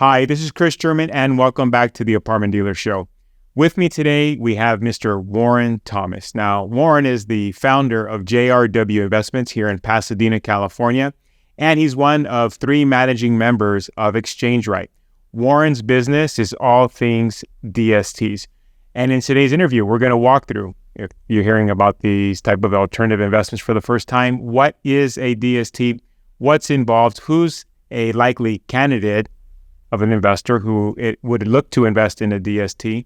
Hi, this is Chris German, and welcome back to the Apartment Dealer Show. With me today, we have Mr. Warren Thomas. Now, Warren is the founder of JRW Investments here in Pasadena, California, and he's one of three managing members of Exchange Right. Warren's business is all things DSTs. And in today's interview, we're going to walk through, if you're hearing about these type of alternative investments for the first time, what is a DST, what's involved, who's a likely candidate of an investor who it would look to invest in a DST,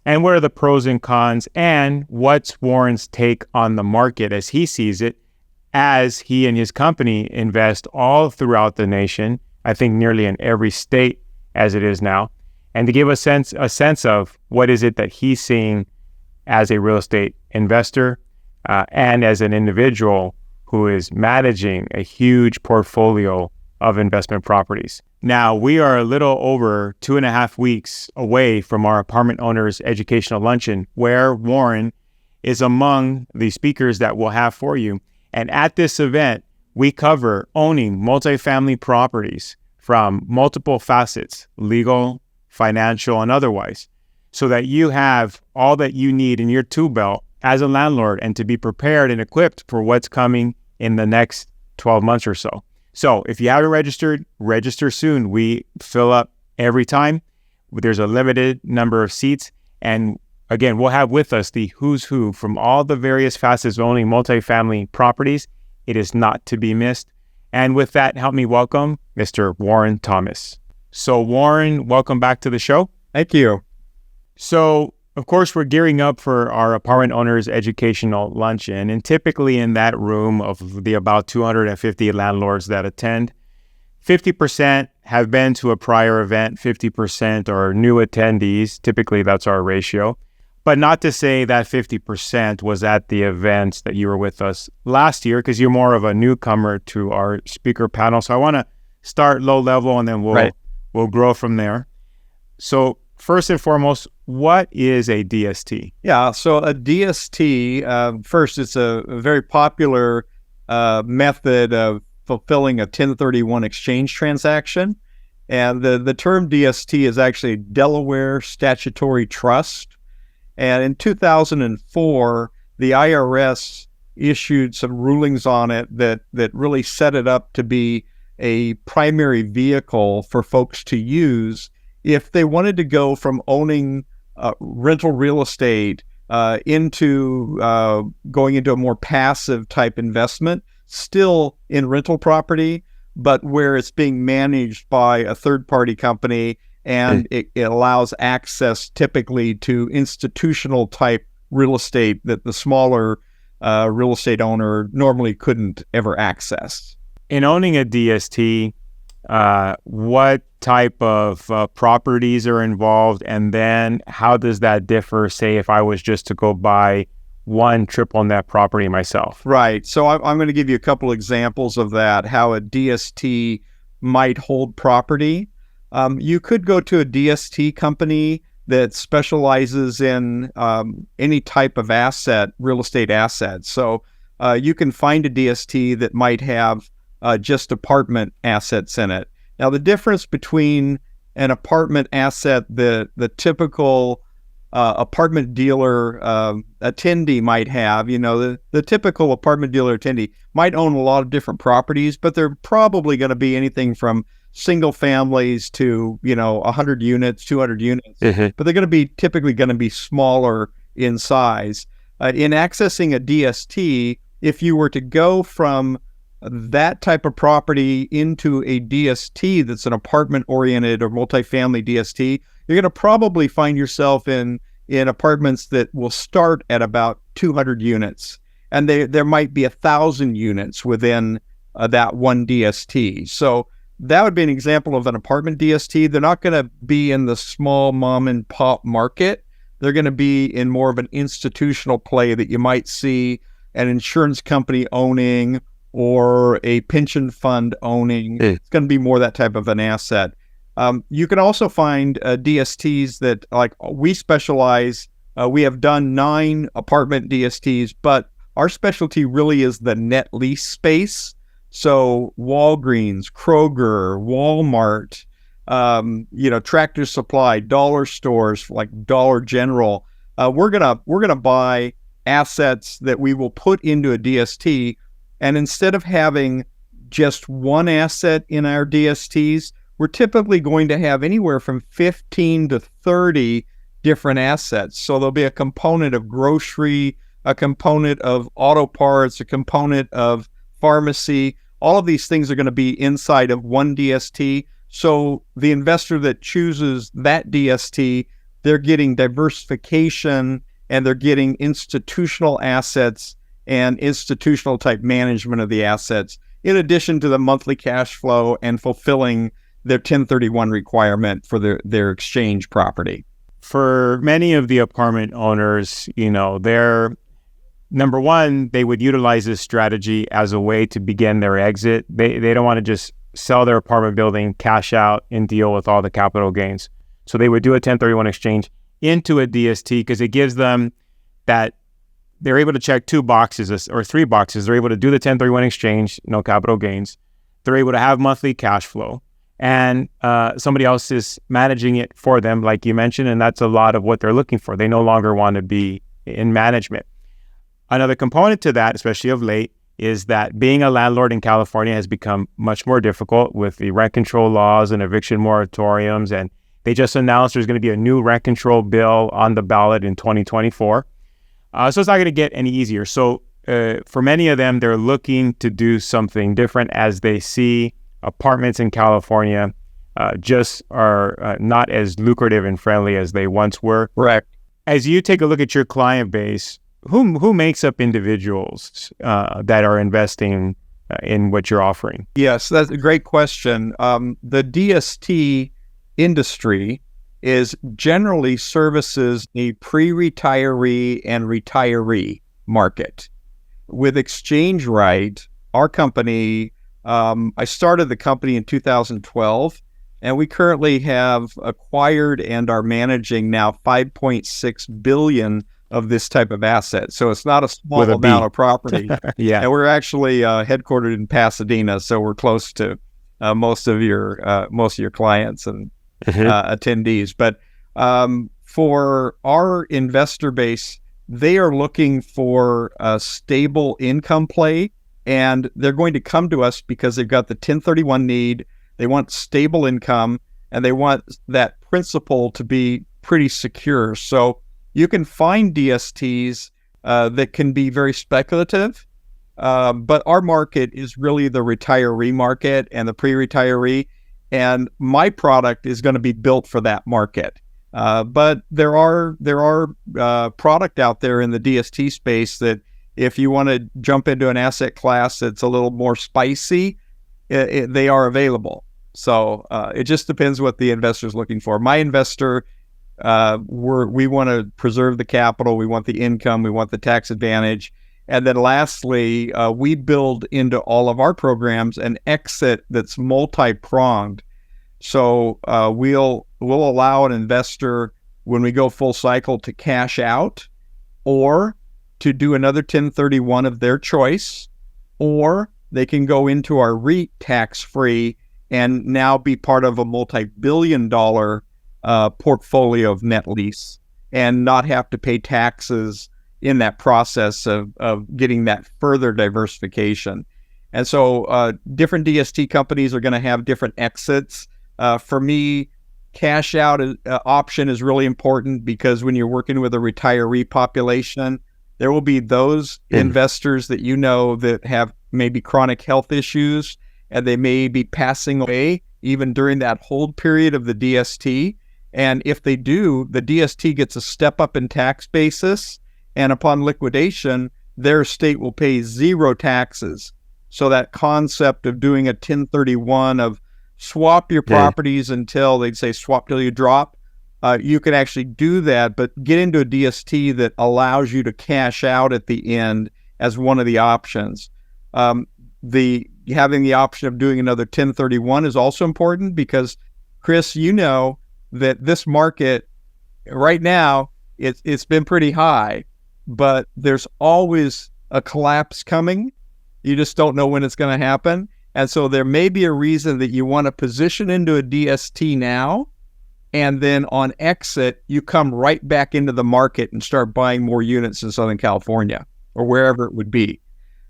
and what are the pros and cons, and what's Warren's take on the market as he sees it, as he and his company invest all throughout the nation, I think nearly in every state as it is now, and to give a sense of what is it that he's seeing as a real estate investor and as an individual who is managing a huge portfolio of investment properties. Now, we are a little over 2.5 weeks away from our apartment owners educational luncheon, where Warren is among the speakers that we'll have for you. And at this event, we cover owning multifamily properties from multiple facets, legal, financial, and otherwise, so that you have all that you need in your tool belt as a landlord and to be prepared and equipped for what's coming in the next 12 months or so. So if you haven't registered, register soon. We fill up every time. There's a limited number of seats. And again, we'll have with us the who's who from all the various facets of owning multifamily properties. It is not to be missed. And with that, help me welcome Mr. Warren Thomas. So Warren, welcome back to the show. Thank you. So of course, we're gearing up for our apartment owners educational luncheon, and typically in that room of the about 250 landlords that attend, 50% have been to a prior event, 50% are new attendees. Typically, that's our ratio. But not to say that 50% was at the events that you were with us last year, because you're more of a newcomer to our speaker panel. So I want to start low level, and then we'll grow from there. So first and foremost, what is a DST? Yeah, so a DST, first, it's a very popular method of fulfilling a 1031 exchange transaction. And the term DST is actually Delaware Statutory Trust. And in 2004, the IRS issued some rulings on it that really set it up to be a primary vehicle for folks to use if they wanted to go from owning rental real estate into going into a more passive type investment, still in rental property, but where it's being managed by a third-party company, and it allows access typically to institutional type real estate that the smaller real estate owner normally couldn't ever access. In owning a DST, what type of properties are involved, and then how does that differ, say, if I was just to go buy one triple net property myself? Right. So I'm going to give you a couple examples of that, how a DST might hold property. You could go to a DST company that specializes in any type of asset, real estate assets. So you can find a DST that might have just apartment assets in it. Now, the difference between an apartment asset, the typical apartment dealer attendee might have, the typical apartment dealer attendee might own a lot of different properties, but they're probably going to be anything from single families to, 100 units, 200 units, but they're going to be typically going to be smaller in size. In accessing a DST, if you were to go from that type of property into a DST that's an apartment-oriented or multifamily DST, you're going to probably find yourself in apartments that will start at about 200 units, and there might be 1,000 units within that one DST. So that would be an example of an apartment DST. They're not going to be in the small mom and pop market. They're going to be in more of an institutional play that you might see an insurance company owning or a pension fund owning. It's going to be more that type of an asset. You can also find DSTs that, like, we specialize. We have done 9 apartment DSTs, but our specialty really is the net lease space. So Walgreens, Kroger, Walmart, Tractor Supply, dollar stores like Dollar General. We're gonna buy assets that we will put into a DST, and instead of having just one asset in our DSTs, we're typically going to have anywhere from 15 to 30 different assets. So there'll be a component of grocery, a component of auto parts, a component of pharmacy. All of these things are going to be inside of one DST. So the investor that chooses that DST, they're getting diversification and they're getting institutional assets and institutional type management of the assets, in addition to the monthly cash flow and fulfilling their 1031 requirement for their exchange property. For many of the apartment owners, they're number one, they would utilize this strategy as a way to begin their exit. They don't want to just sell their apartment building, cash out, and deal with all the capital gains. So they would do a 1031 exchange into a DST because it gives them that they're able to check 2 boxes or 3 boxes. They're able to do the 1031 exchange, no capital gains. They're able to have monthly cash flow, and somebody else is managing it for them, like you mentioned, and that's a lot of what they're looking for. They no longer want to be in management. Another component to that, especially of late, is that being a landlord in California has become much more difficult with the rent control laws and eviction moratoriums. And they just announced there's going to be a new rent control bill on the ballot in 2024. So it's not going to get any easier. So for many of them, they're looking to do something different as they see apartments in California just are not as lucrative and friendly as they once were. Correct. As you take a look at your client base, who makes up individuals that are investing in what you're offering? Yes, that's a great question. The DST industry is generally services a pre-retiree and retiree market. With Exchange Right, our company, I started the company in 2012, and we currently have acquired and are managing now $5.6 billion of this type of asset. So it's not a small amount of property. Yeah. And we're actually headquartered in Pasadena, so we're close to most of your clients and attendees. But for our investor base, they are looking for a stable income play, and they're going to come to us because they've got the 1031 need, they want stable income, and they want that principal to be pretty secure. So you can find DSTs that can be very speculative, but our market is really the retiree market and the pre-retiree, and my product is going to be built for that market. But there are product out there in the DST space that if you want to jump into an asset class that's a little more spicy, they are available. So it just depends what the investor is looking for. My investor, we want to preserve the capital, we want the income, we want the tax advantage. And then lastly, we build into all of our programs an exit that's multi-pronged. So we'll allow an investor, when we go full cycle, to cash out or to do another 1031 of their choice, or they can go into our REIT tax-free and now be part of a multi-billion-dollar portfolio of net lease and not have to pay taxes in that process of getting that further diversification. And so different DST companies are going to have different exits. For me, cash out option is really important because when you're working with a retiree population, there will be those investors that that have maybe chronic health issues, and they may be passing away even during that hold period of the DST. And if they do, the DST gets a step up in tax basis, and upon liquidation, their estate will pay 0 taxes. So that concept of doing a 1031 of swap your properties until they'd say swap till you drop, you can actually do that, but get into a DST that allows you to cash out at the end as one of the options. Having the option of doing another 1031 is also important because, Chris, you know that this market right now, it's been pretty high, but there's always a collapse coming. You just don't know when it's going to happen. And so there may be a reason that you want to position into a DST now, and then on exit, you come right back into the market and start buying more units in Southern California or wherever it would be.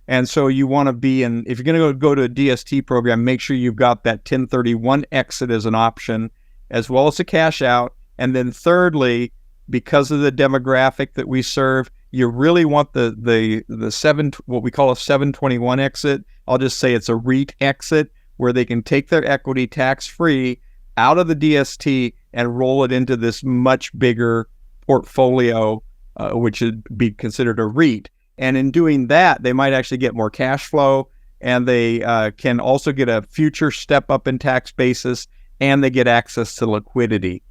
And so you want to be in, if you're going to go to a DST program, make sure you've got that 1031 exit as an option, as well as a cash out. And then thirdly, because of the demographic that we serve, you really want what we call a 721 exit. I'll just say it's a REIT exit where they can take their equity tax-free out of the DST and roll it into this much bigger portfolio, which would be considered a REIT. And in doing that, they might actually get more cash flow, and they can also get a future step up in tax basis, and they get access to liquidity.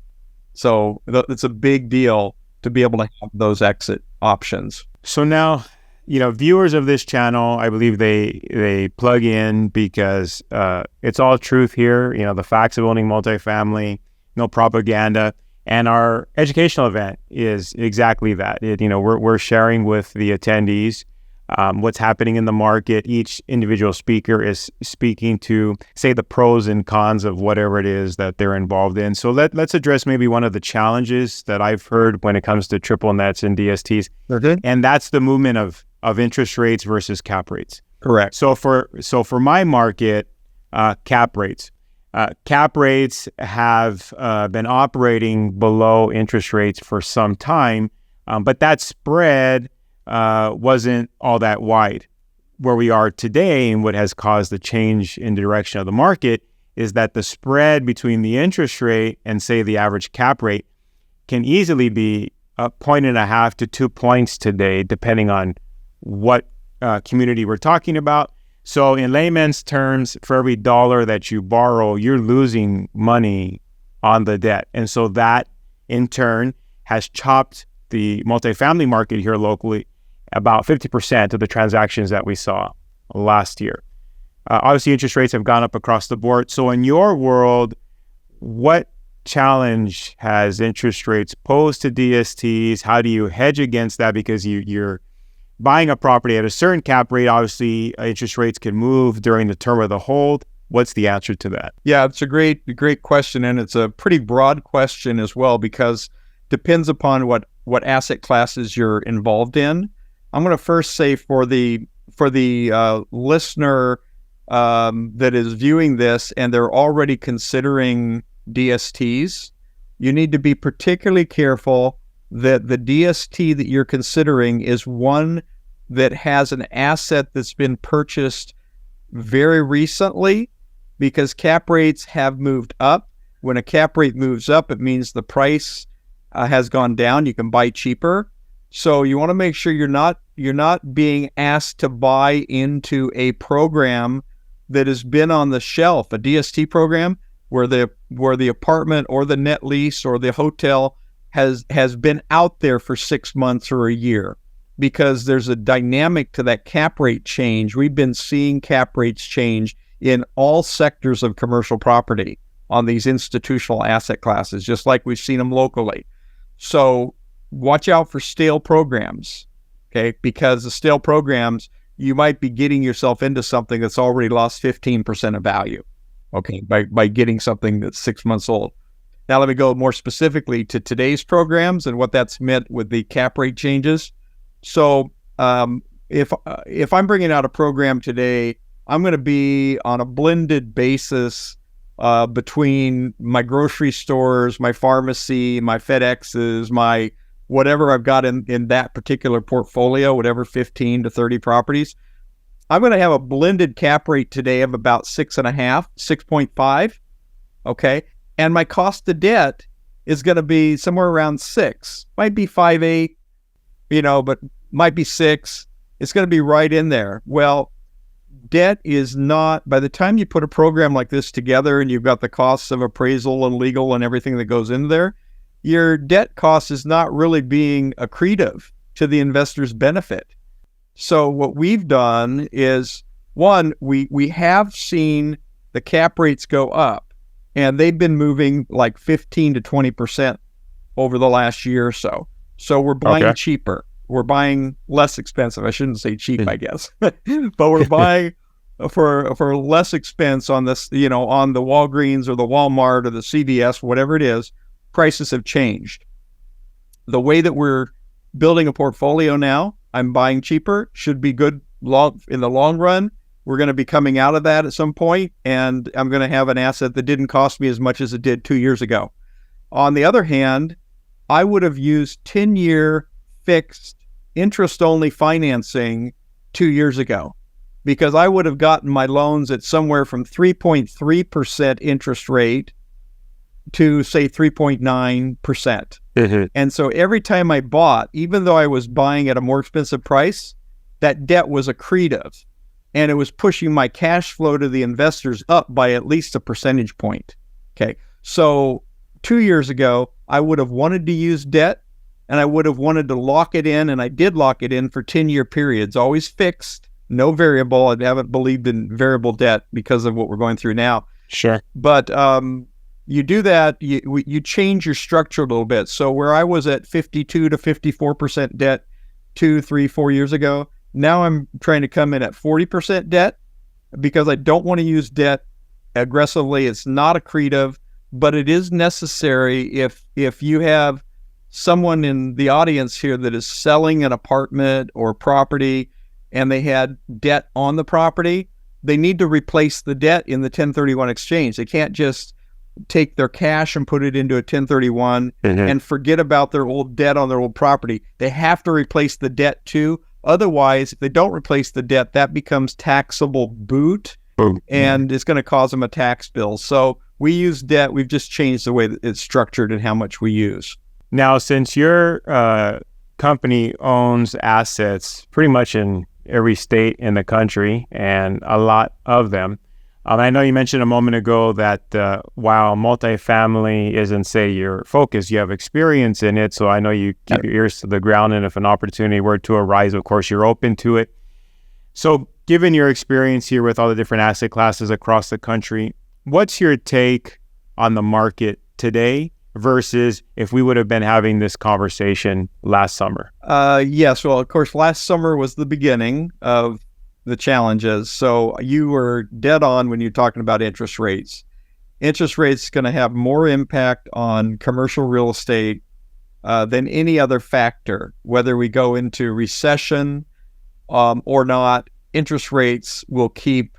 So it's a big deal to be able to have those exit options. So now, viewers of this channel, I believe they plug in because it's all truth here. The facts of owning multifamily, no propaganda. And our educational event is exactly that. We're sharing with the attendees what's happening in the market. Each individual speaker is speaking to, say, the pros and cons of whatever it is that they're involved in. So let's address maybe one of the challenges that I've heard when it comes to triple nets and DSTs. Okay. And that's the movement of interest rates versus cap rates. Correct. So for my market, cap rates. Cap rates have been operating below interest rates for some time, but that spread wasn't all that wide. Where we are today and what has caused the change in the direction of the market is that the spread between the interest rate and, say, the average cap rate can easily be 1.5 to 2 points today, depending on what community we're talking about. So in layman's terms, for every dollar that you borrow, you're losing money on the debt. And so that, in turn, has chopped the multifamily market here locally about 50% of the transactions that we saw last year. Obviously, interest rates have gone up across the board. So in your world, what challenge has interest rates posed to DSTs? How do you hedge against that? Because you're buying a property at a certain cap rate. Obviously, interest rates can move during the term of the hold. What's the answer to that? Yeah, it's a great question, and it's a pretty broad question as well, because depends upon what asset classes you're involved in. I'm going to first say for the listener that is viewing this and they're already considering DSTs, you need to be particularly careful that the DST that you're considering is one that has an asset that's been purchased very recently, because cap rates have moved up. When a cap rate moves up, it means the price has gone down. You can buy cheaper. So you want to make sure you're not being asked to buy into a program that has been on the shelf, a DST program where the apartment or the net lease or the hotel has been out there for 6 months or a year, because there's a dynamic to that cap rate change. We've been seeing cap rates change in all sectors of commercial property on these institutional asset classes, just like we've seen them locally. So watch out for stale programs, okay? Because the stale programs, you might be getting yourself into something that's already lost 15% of value, okay, by getting something that's 6 months old. Now, let me go more specifically to today's programs and what that's meant with the cap rate changes. So if I'm bringing out a program today, I'm going to be on a blended basis between my grocery stores, my pharmacy, my FedExes, my whatever I've got in that particular portfolio, whatever 15 to 30 properties. I'm going to have a blended cap rate today of about 6.5, 6.5, okay? And my cost of debt is going to be somewhere around 6. Might be 5.8, but might be 6. It's going to be right in there. Well, debt is not, by the time you put a program like this together and you've got the costs of appraisal and legal and everything that goes in there, your debt cost is not really being accretive to the investor's benefit. So what we've done is, one, we have seen the cap rates go up, and they've been moving like 15 to 20% over the last year or so. So we're buying cheaper. We're buying less expensive. I shouldn't say cheap, I guess. But we're for less expense on this, on the Walgreens or the Walmart or the CVS, whatever it is, prices have changed. The way that we're building a portfolio now, I'm buying cheaper, should be good in the long run. We're going to be coming out of that at some point, and I'm going to have an asset that didn't cost me as much as it did 2 years ago. On the other hand, I would have used 10-year fixed interest-only financing 2 years ago, because I would have gotten my loans at somewhere from 3.3% interest rate to, say, 3.9%. Mm-hmm. And so every time I bought, even though I was buying at a more expensive price, that debt was accretive, and it was pushing my cash flow to the investors up by at least a percentage point. Okay, so 2 years ago, I would have wanted to use debt, and I would have wanted to lock it in, and I did lock it in for 10-year periods, always fixed, no variable. I haven't believed in variable debt because of what we're going through now. Sure. But you do that, you change your structure a little bit. So where I was at 52 to 54% debt 2, 3, 4 years ago, now I'm trying to come in at 40% debt, because I don't want to use debt aggressively. It's not accretive, but it is necessary if you have someone in the audience here that is selling an apartment or property and they had debt on the property, they need to replace the debt in the 1031 exchange. They can't just take their cash and put it into a 1031 and forget about their old debt on their old property. They have to replace the debt too. Otherwise, if they don't replace the debt, that becomes taxable boot, and it's going to cause them a tax bill. So we use debt. We've just changed the way that it's structured and how much we use. Now, since your company owns assets pretty much in every state in the country, and a lot of them, I know you mentioned a moment ago that while multifamily isn't, say, your focus, you have experience in it. So I know you keep your ears to the ground, and if an opportunity were to arise, of course, you're open to it. So given your experience here with all the different asset classes across the country, what's your take on the market today versus if we would have been having this conversation last summer? Yes. Well, of course, last summer was the beginning of the challenges. So you were dead on when you're talking about interest rates. Interest rates going to have more impact on commercial real estate than any other factor. Whether we go into recession or not, interest rates will keep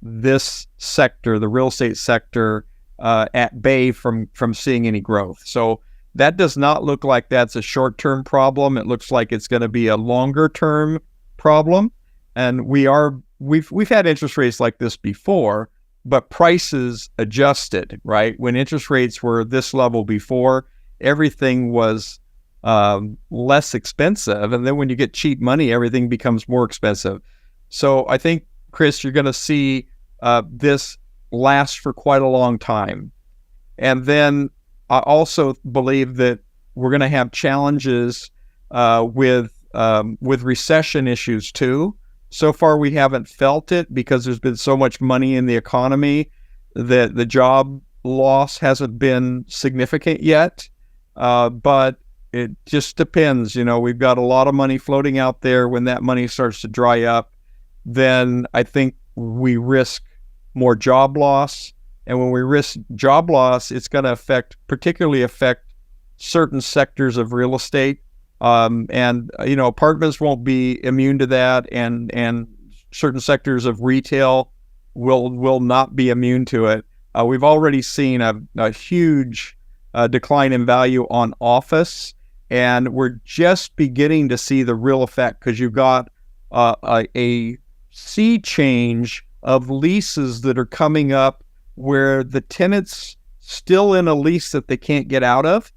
this sector, the real estate sector, at bay from seeing any growth. So that does not look like that's a short-term problem. It looks like it's going to be a longer-term problem. And we've had interest rates like this before, but prices adjusted, right? When interest rates were this level before, everything was less expensive. And then when you get cheap money, everything becomes more expensive. So I think, Chris, you're going to see this last for quite a long time. And then I also believe that we're going to have challenges with recession issues too. So far, we haven't felt it because there's been so much money in the economy that the job loss hasn't been significant yet. But it just depends. We've got a lot of money floating out there. When that money starts to dry up, then I think we risk more job loss. And when we risk job loss, it's going to particularly affect certain sectors of real estate. Apartments won't be immune to that, and certain sectors of retail will not be immune to it. We've already seen a huge decline in value on office, and we're just beginning to see the real effect because you've got a sea change of leases that are coming up where the tenant's still in a lease that they can't get out of.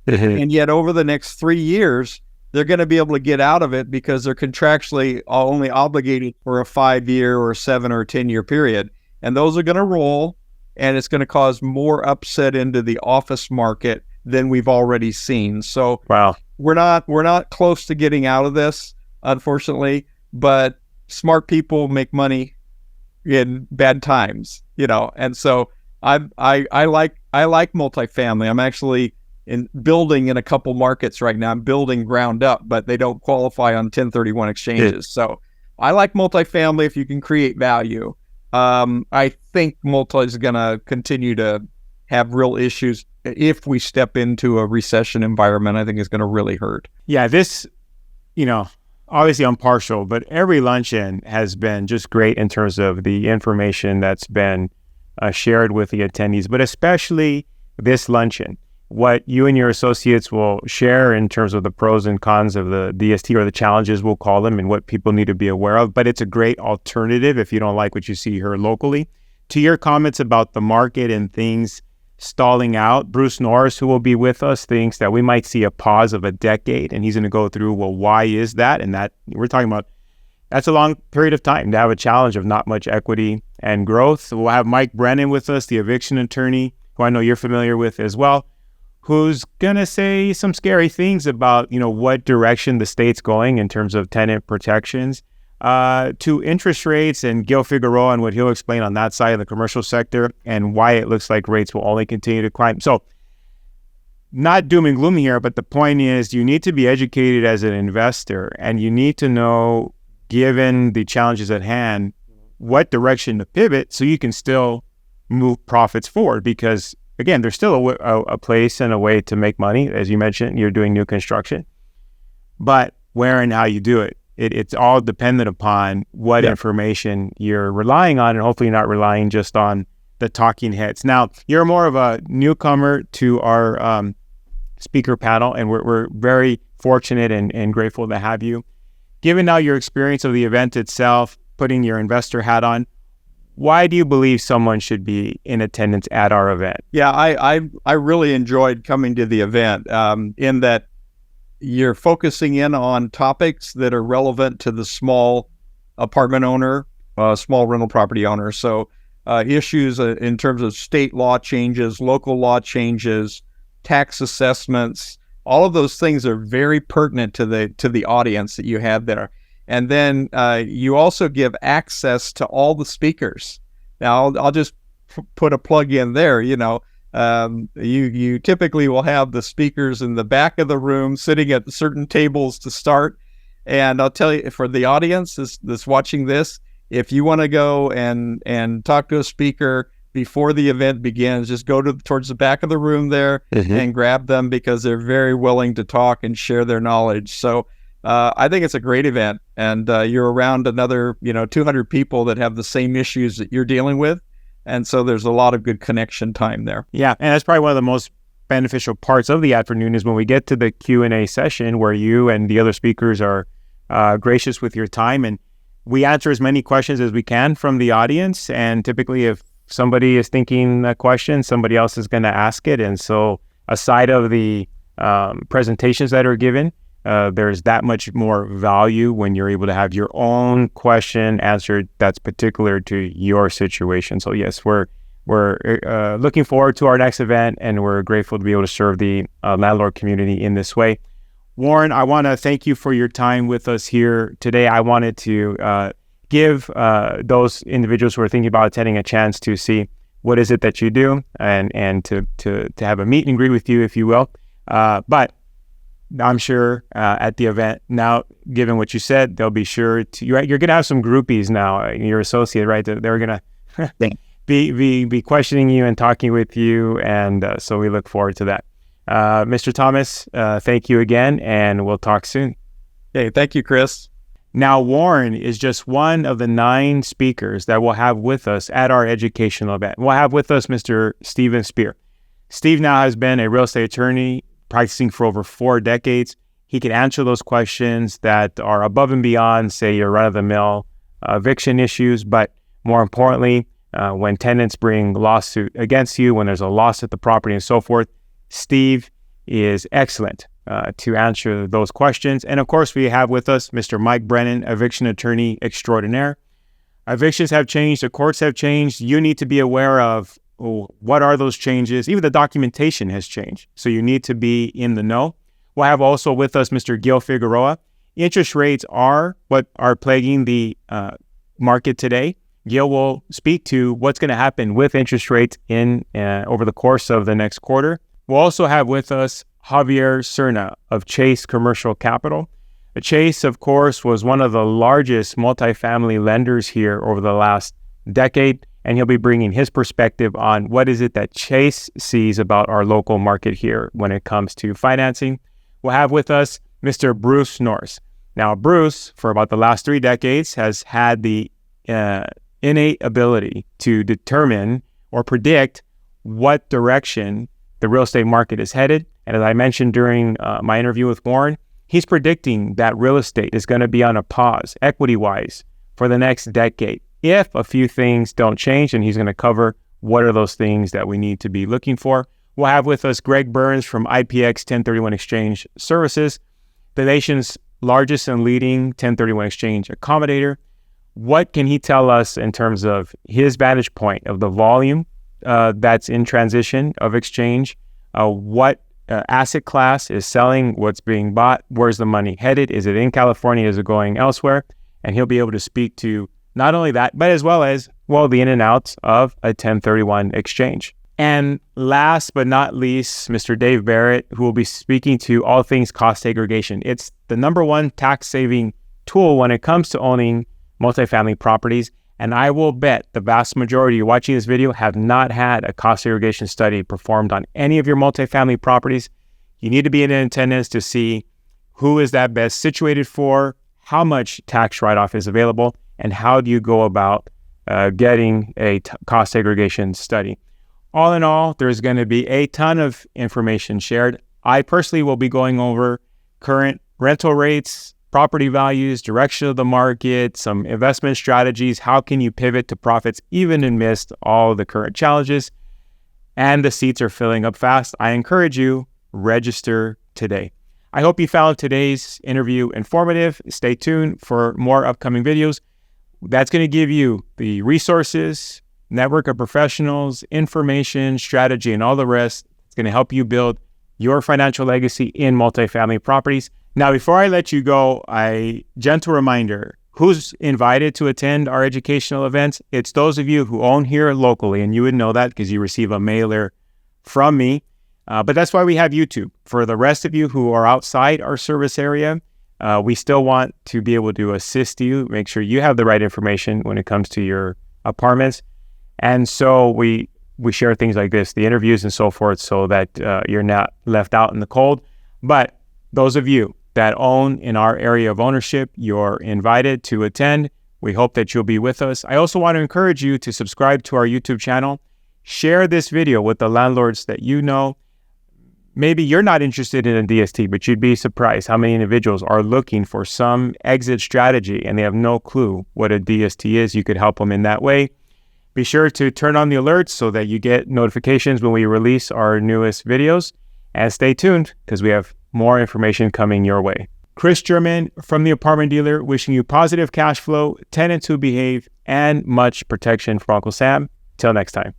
And yet over the next 3 years, they're going to be able to get out of it because they're contractually only obligated for a 5-year or 7 or 10-year period. And those are going to roll, and it's going to cause more upset into the office market than we've already seen. So wow, we're not close to getting out of this, unfortunately, but smart people make money in bad times, and so I like multifamily. I'm actually building in a couple markets right now. I'm building ground up, but they don't qualify on 1031 exchanges. So I like multifamily if you can create value. I think multi is going to continue to have real issues. If we step into a recession environment, I think it's going to really hurt. Yeah, this, obviously I'm partial, but every luncheon has been just great in terms of the information that's been shared with the attendees, but especially this luncheon. What you and your associates will share in terms of the pros and cons of the DST, or the challenges, we'll call them, and what people need to be aware of. But it's a great alternative if you don't like what you see here locally. To your comments about the market and things stalling out, Bruce Norris, who will be with us, thinks that we might see a pause of a decade, and he's going to go through, well, why is that? And that we're talking about, that's a long period of time to have a challenge of not much equity and growth. So we'll have Mike Brennan with us, the eviction attorney, who I know you're familiar with as well, who's going to say some scary things about, what direction the state's going in terms of tenant protections, to interest rates, and Gil Figueroa and what he'll explain on that side of the commercial sector and why it looks like rates will only continue to climb. So not doom and gloom here, but the point is you need to be educated as an investor, and you need to know, given the challenges at hand, what direction to pivot so you can still move profits forward. Because again, there's still a place and a way to make money. As you mentioned, you're doing new construction, but where and how you do it, it's all dependent upon what information you're relying on, and hopefully not relying just on the talking heads. Now, you're more of a newcomer to our speaker panel, and we're very fortunate and grateful to have you. Given now your experience of the event itself, putting your investor hat on, why do you believe someone should be in attendance at our event? Yeah, I really enjoyed coming to the event, in that you're focusing in on topics that are relevant to the small apartment owner, small rental property owner. So issues in terms of state law changes, local law changes, tax assessments, all of those things are very pertinent to the audience that you have there. And then you also give access to all the speakers. Now, I'll just put a plug in there. You typically will have the speakers in the back of the room sitting at certain tables to start. And I'll tell you, for the audience that's watching this, if you want to go and talk to a speaker before the event begins, just go towards the back of the room there and grab them, because they're very willing to talk and share their knowledge. So I think it's a great event, and you're around another 200 people that have the same issues that you're dealing with. And so there's a lot of good connection time there. Yeah, and that's probably one of the most beneficial parts of the afternoon is when we get to the Q&A session, where you and the other speakers are gracious with your time, and we answer as many questions as we can from the audience. And typically, if somebody is thinking a question, somebody else is going to ask it. And so aside of the presentations that are given, there's that much more value when you're able to have your own question answered that's particular to your situation. So yes, we're looking forward to our next event, and we're grateful to be able to serve the landlord community in this way. Warren, I want to thank you for your time with us here today. I wanted to give those individuals who are thinking about attending a chance to see what is it that you do, and to have a meet and greet with you, if you will. But I'm sure at the event now, given what you said, they'll be sure to, you're going to have some groupies now, your associate, right? They're going to be questioning you and talking with you. And so we look forward to that. Mr. Thomas, thank you again, and we'll talk soon. Hey, thank you, Chris. Now, Warren is just one of the 9 speakers that we'll have with us at our educational event. We'll have with us Mr. Steven Spear. Steve now has been a real estate attorney practicing for over 4 decades. He can answer those questions that are above and beyond, say, your run-of-the-mill eviction issues. But more importantly, when tenants bring lawsuit against you, when there's a loss at the property and so forth, Steve is excellent to answer those questions. And of course, we have with us Mr. Mike Brennan, eviction attorney extraordinaire. Evictions have changed. The courts have changed. You need to be aware of what are those changes. Even the documentation has changed. So you need to be in the know. We'll have also with us Mr. Gil Figueroa. Interest rates are what are plaguing the market today. Gil will speak to what's going to happen with interest rates in over the course of the next quarter. We'll also have with us Javier Serna of Chase Commercial Capital. Chase, of course, was one of the largest multifamily lenders here over the last decade, and he'll be bringing his perspective on what is it that Chase sees about our local market here when it comes to financing. We'll have with us Mr. Bruce Norris. Now, Bruce, for about the last 3 decades, has had the innate ability to determine or predict what direction the real estate market is headed. And as I mentioned during my interview with Warren, he's predicting that real estate is going to be on a pause, equity-wise, for the next decade, if a few things don't change, and he's going to cover what are those things that we need to be looking for. We'll have with us Greg Burns from IPX 1031 Exchange Services, the nation's largest and leading 1031 exchange accommodator. What can he tell us in terms of his vantage point of the volume that's in transition of exchange, what asset class is selling, what's being bought, where's the money headed, is it in California, is it going elsewhere? And he'll be able to speak to not only that, but as well as, well, the in and outs of a 1031 exchange. And last but not least, Mr. Dave Barrett, who will be speaking to all things cost segregation. It's the number one tax-saving tool when it comes to owning multifamily properties. And I will bet the vast majority watching this video have not had a cost segregation study performed on any of your multifamily properties. You need to be in attendance to see who is that best situated for, how much tax write-off is available, and how do you go about getting a cost segregation study. All in all, there's going to be a ton of information shared. I personally will be going over current rental rates, property values, direction of the market, some investment strategies. How can you pivot to profits even amidst all the current challenges? And the seats are filling up fast. I encourage you, register today. I hope you found today's interview informative. Stay tuned for more upcoming videos. That's going to give you the resources, network of professionals, information, strategy, and all the rest. It's going to help you build your financial legacy in multifamily properties. Now, before I let you go, a gentle reminder, who's invited to attend our educational events? It's those of you who own here locally, and you would know that because you receive a mailer from me. But that's why we have YouTube. For the rest of you who are outside our service area, we still want to be able to assist you, make sure you have the right information when it comes to your apartments. And so we share things like this, the interviews and so forth, so that you're not left out in the cold. But those of you that own in our area of ownership, you're invited to attend. We hope that you'll be with us. I also want to encourage you to subscribe to our YouTube channel. Share this video with the landlords that you know. Maybe you're not interested in a DST, but you'd be surprised how many individuals are looking for some exit strategy and they have no clue what a DST is. You could help them in that way. Be sure to turn on the alerts so that you get notifications when we release our newest videos. And stay tuned because we have more information coming your way. Chris German from the Apartment Dealer wishing you positive cash flow, tenants who behave, and much protection from Uncle Sam. Till next time.